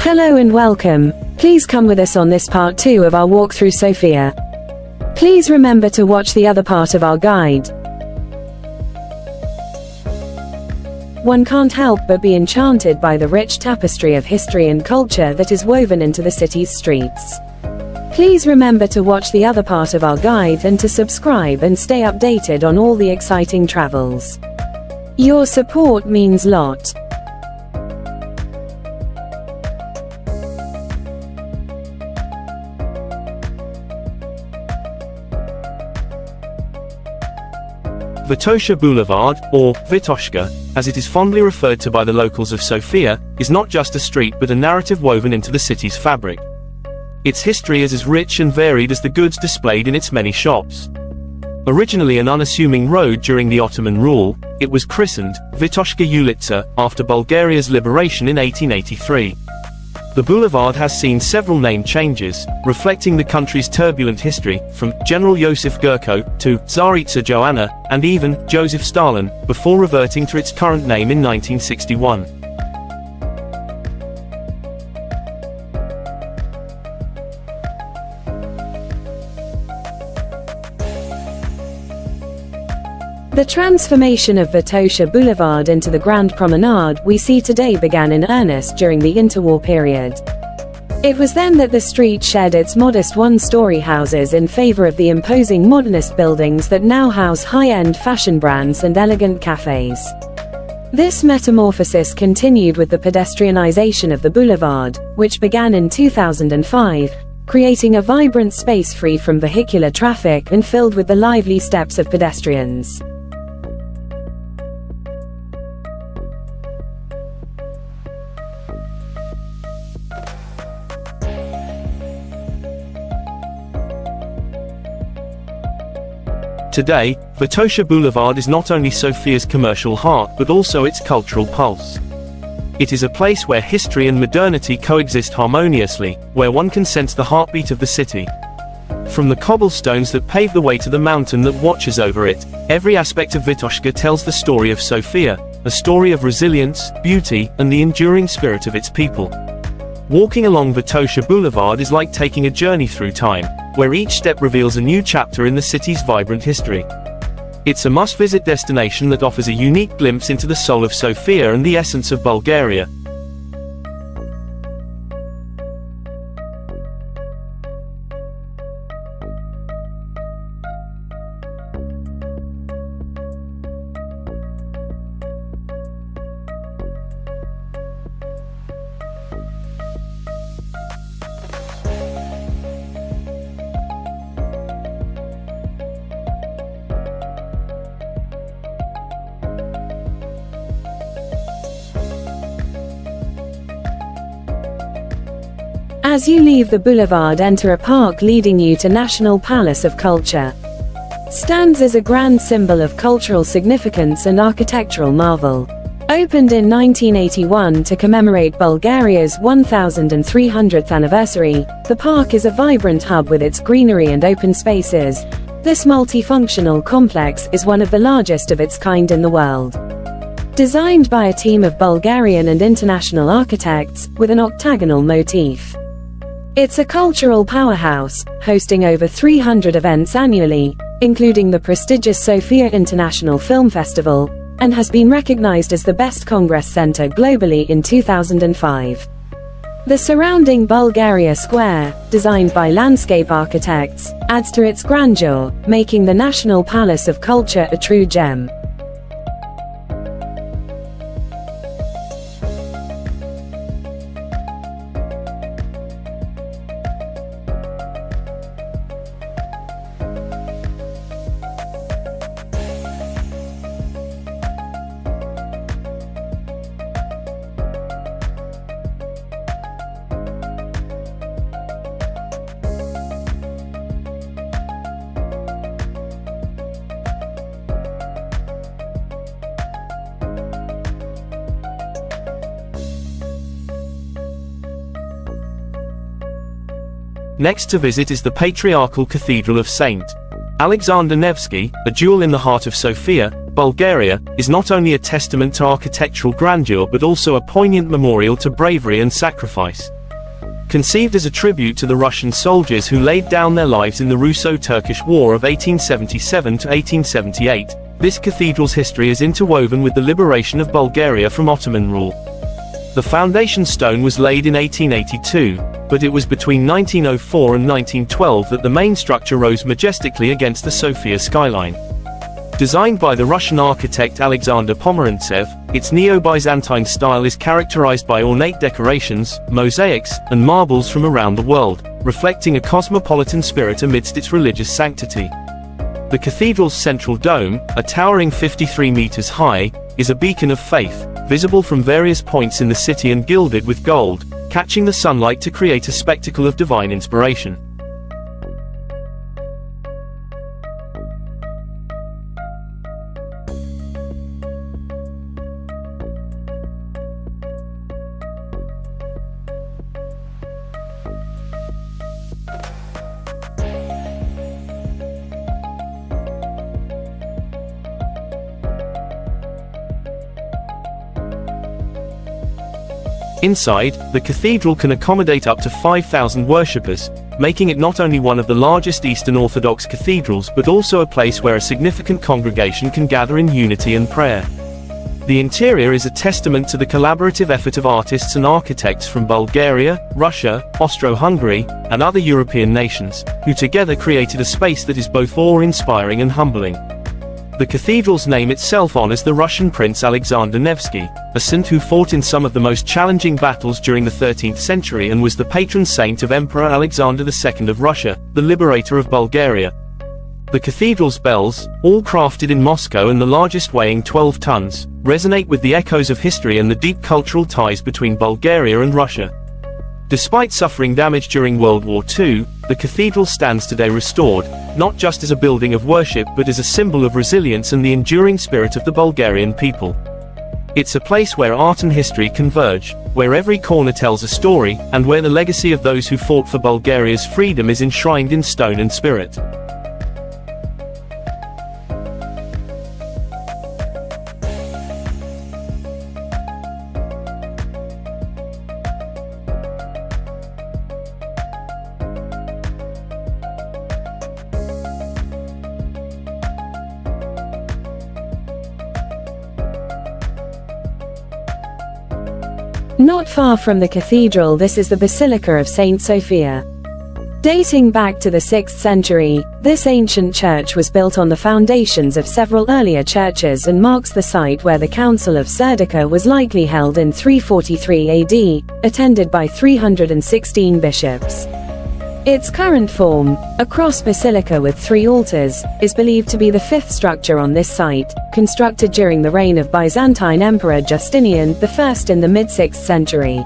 Hello and welcome. Please come with us on this part 2 of our walk through Sofia. Please remember to watch the other part of our guide. One can't help but be enchanted by the rich tapestry of history and culture that is woven into the city's streets. Please remember to watch the other part of our guide and to subscribe and stay updated on all the exciting travels. Your support means a lot. Vitosha Boulevard, or Vitosha, as it is fondly referred to by the locals of Sofia, is not just a street but a narrative woven into the city's fabric. Its history is as rich and varied as the goods displayed in its many shops. Originally an unassuming road during the Ottoman rule, it was christened Vitosha Ulica after Bulgaria's liberation in 1883. The boulevard has seen several name changes, reflecting the country's turbulent history, from General Josip Gurko to Tsaritsa Joanna, and even Joseph Stalin, before reverting to its current name in 1961. The transformation of Vitosha Boulevard into the Grand Promenade we see today began in earnest during the interwar period. It was then that the street shed its modest one-story houses in favor of the imposing modernist buildings that now house high-end fashion brands and elegant cafes. This metamorphosis continued with the pedestrianization of the boulevard, which began in 2005, creating a vibrant space free from vehicular traffic and filled with the lively steps of pedestrians. Today, Vitosha Boulevard is not only Sofia's commercial heart but also its cultural pulse. It is a place where history and modernity coexist harmoniously, where one can sense the heartbeat of the city. From the cobblestones that pave the way to the mountain that watches over it, every aspect of Vitosha tells the story of Sofia, a story of resilience, beauty, and the enduring spirit of its people. Walking along Vitosha Boulevard is like taking a journey through time, where each step reveals a new chapter in the city's vibrant history. It's a must-visit destination that offers a unique glimpse into the soul of Sofia and the essence of Bulgaria. As you leave the boulevard, enter a park leading you to National Palace of Culture. Stands as a grand symbol of cultural significance and architectural marvel. Opened in 1981 to commemorate Bulgaria's 1300th anniversary, the park is a vibrant hub with its greenery and open spaces. This multifunctional complex is one of the largest of its kind in the world. Designed by a team of Bulgarian and international architects, with an octagonal motif. It's a cultural powerhouse, hosting over 300 events annually, including the prestigious Sofia International Film Festival, and has been recognized as the best congress center globally in 2005. The surrounding Bulgaria Square, designed by landscape architects, adds to its grandeur, making the National Palace of Culture a true gem. Next to visit is the patriarchal Cathedral of St. Alexander Nevski, a jewel in the heart of Sofia, Bulgaria, is not only a testament to architectural grandeur but also a poignant memorial to bravery and sacrifice. Conceived as a tribute to the Russian soldiers who laid down their lives in the Russo-Turkish War of 1877 to 1878, this cathedral's history is interwoven with the liberation of Bulgaria from Ottoman rule. The foundation stone was laid in 1882, but it was between 1904 and 1912 that the main structure rose majestically against the Sofia skyline. Designed by the Russian architect Alexander Pomerantsev, its Neo-Byzantine style is characterized by ornate decorations, mosaics, and marbles from around the world, reflecting a cosmopolitan spirit amidst its religious sanctity. The cathedral's central dome, a towering 53 meters high, is a beacon of faith, visible from various points in the city and gilded with gold, catching the sunlight to create a spectacle of divine inspiration. Inside, the cathedral can accommodate up to 5,000 worshippers, making it not only one of the largest Eastern Orthodox cathedrals but also a place where a significant congregation can gather in unity and prayer. The interior is a testament to the collaborative effort of artists and architects from Bulgaria, Russia, Austro-Hungary, and other European nations, who together created a space that is both awe-inspiring and humbling. The cathedral's name itself honors the Russian Prince Alexander Nevsky, a saint who fought in some of the most challenging battles during the 13th century and was the patron saint of Emperor Alexander II of Russia, the liberator of Bulgaria. The cathedral's bells, all crafted in Moscow and the largest weighing 12 tons, resonate with the echoes of history and the deep cultural ties between Bulgaria and Russia. Despite suffering damage during World War II, the cathedral stands today restored, not just as a building of worship but as a symbol of resilience and the enduring spirit of the Bulgarian people. It's a place where art and history converge, where every corner tells a story, and where the legacy of those who fought for Bulgaria's freedom is enshrined in stone and spirit. Not far from the cathedral, this is the Basilica of Saint Sofia. Dating back to the 6th century, this ancient church was built on the foundations of several earlier churches and marks the site where the Council of Serdica was likely held in 343 AD, attended by 316 bishops. Its current form, a cross basilica with 3 altars, is believed to be the 5th structure on this site, constructed during the reign of Byzantine Emperor Justinian I in the mid-6th century.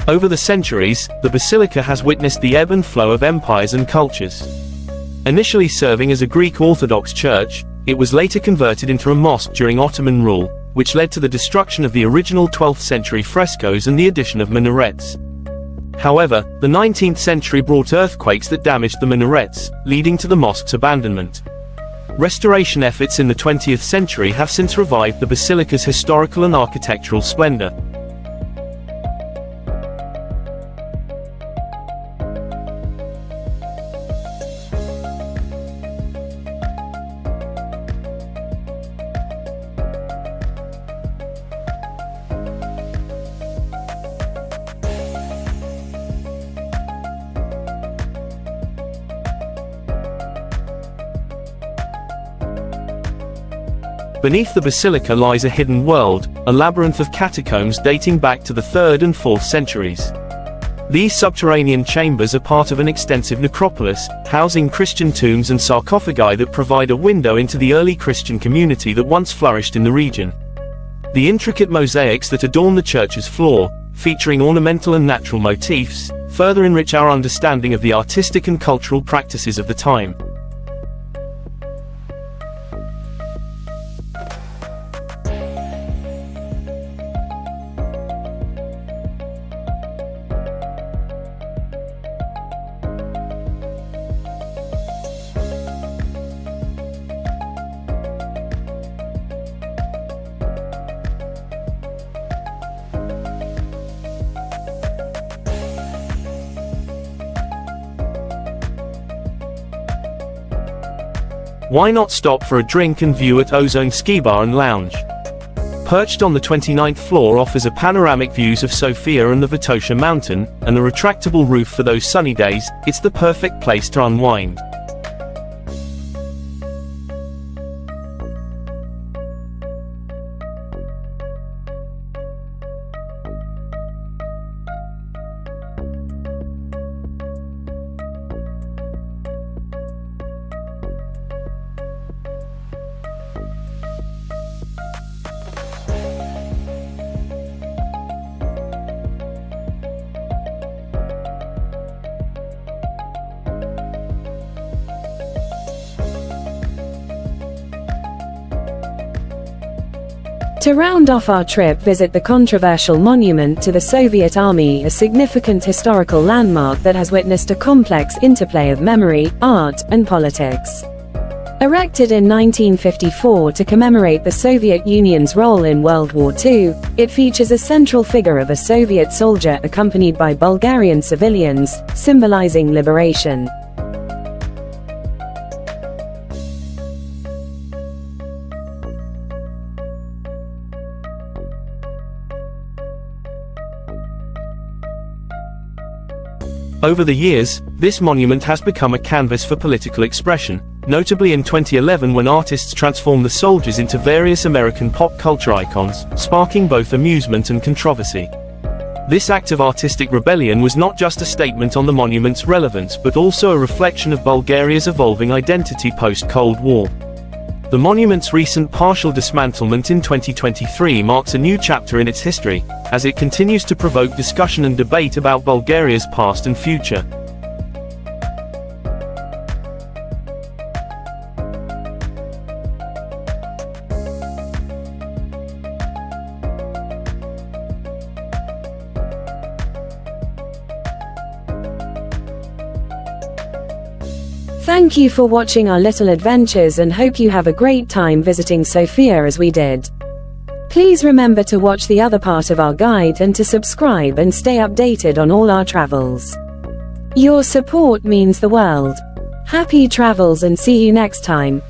Over the centuries, the basilica has witnessed the ebb and flow of empires and cultures. Initially serving as a Greek Orthodox church, it was later converted into a mosque during Ottoman rule, which led to the destruction of the original 12th century frescoes and the addition of minarets. However, the 19th century brought earthquakes that damaged the minarets, leading to the mosque's abandonment. Restoration efforts in the 20th century have since revived the basilica's historical and architectural splendor. Beneath the basilica lies a hidden world, a labyrinth of catacombs dating back to the 3rd and 4th centuries. These subterranean chambers are part of an extensive necropolis, housing Christian tombs and sarcophagi that provide a window into the early Christian community that once flourished in the region. The intricate mosaics that adorn the church's floor, featuring ornamental and natural motifs, further enrich our understanding of the artistic and cultural practices of the time. Why not stop for a drink and view at Ozone Ski Bar and Lounge? Perched on the 29th floor offers a panoramic views of Sofia and the Vitosha Mountain, and a retractable roof for those sunny days. It's the perfect place to unwind. To round off our trip, visit the controversial monument to the Soviet Army, a significant historical landmark that has witnessed a complex interplay of memory, art, and politics. Erected in 1954 to commemorate the Soviet Union's role in World War II, it features a central figure of a Soviet soldier accompanied by Bulgarian civilians, symbolizing liberation. Over the years, this monument has become a canvas for political expression, notably in 2011 when artists transformed the soldiers into various American pop culture icons, sparking both amusement and controversy. This act of artistic rebellion was not just a statement on the monument's relevance but also a reflection of Bulgaria's evolving identity post-Cold War. The monument's recent partial dismantlement in 2023 marks a new chapter in its history, as it continues to provoke discussion and debate about Bulgaria's past and future. Thank you for watching our little adventures and hope you have a great time visiting Sofia as we did. Please remember to watch the other part of our guide and to subscribe and stay updated on all our travels. Your support means the world. Happy travels and see you next time.